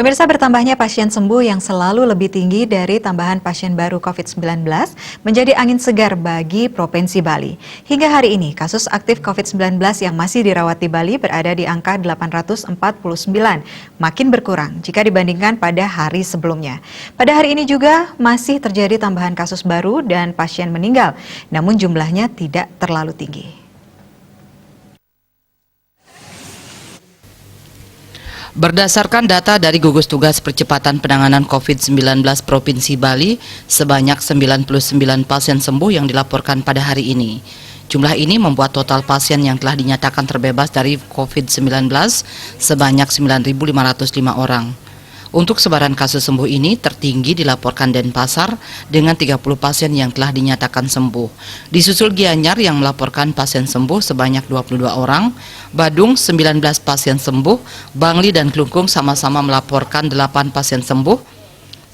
Pemirsa, bertambahnya pasien sembuh yang selalu lebih tinggi dari tambahan pasien baru COVID-19 menjadi angin segar bagi Provinsi Bali. Hingga hari ini, kasus aktif COVID-19 yang masih dirawat di Bali berada di angka 849, makin berkurang jika dibandingkan pada hari sebelumnya. Pada hari ini juga masih terjadi tambahan kasus baru dan pasien meninggal, namun jumlahnya tidak terlalu tinggi. Berdasarkan data dari Gugus Tugas Percepatan Penanganan COVID-19 Provinsi Bali, sebanyak 99 pasien sembuh yang dilaporkan pada hari ini. Jumlah ini membuat total pasien yang telah dinyatakan terbebas dari COVID-19 sebanyak 9.505 orang. Untuk sebaran kasus sembuh ini tertinggi dilaporkan Denpasar dengan 30 pasien yang telah dinyatakan sembuh. Disusul Gianyar yang melaporkan pasien sembuh sebanyak 22 orang, Badung 19 pasien sembuh, Bangli dan Klungkung sama-sama melaporkan 8 pasien sembuh,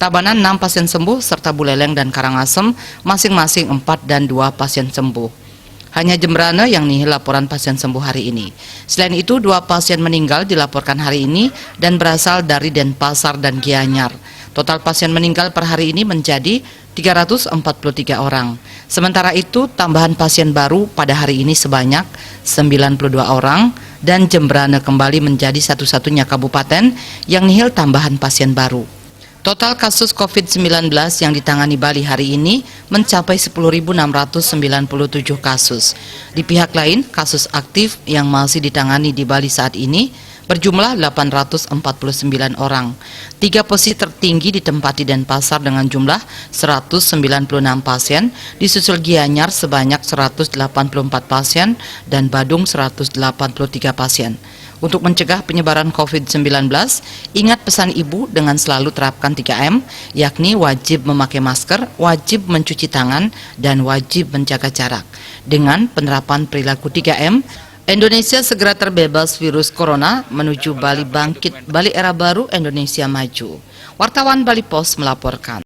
Tabanan 6 pasien sembuh, serta Buleleng dan Karangasem masing-masing 4 dan 2 pasien sembuh. Hanya Jembrana yang nihil laporan pasien sembuh hari ini. Selain itu, 2 pasien meninggal dilaporkan hari ini dan berasal dari Denpasar dan Gianyar. Total pasien meninggal per hari ini menjadi 343 orang. Sementara itu, tambahan pasien baru pada hari ini sebanyak 92 orang dan Jembrana kembali menjadi satu-satunya kabupaten yang nihil tambahan pasien baru. Total kasus COVID-19 yang ditangani Bali hari ini mencapai 10.697 kasus. Di pihak lain, kasus aktif yang masih ditangani di Bali saat ini berjumlah 849 orang. 3 posisi tertinggi ditempati Denpasar dengan jumlah 196 pasien, disusul Gianyar sebanyak 184 pasien, dan Badung 183 pasien. Untuk mencegah penyebaran COVID-19, ingat pesan ibu dengan selalu terapkan 3M, yakni wajib memakai masker, wajib mencuci tangan, dan wajib menjaga jarak. Dengan penerapan perilaku 3M, Indonesia segera terbebas virus corona menuju Bali bangkit, Bali era baru, Indonesia maju. Wartawan Bali Pos melaporkan.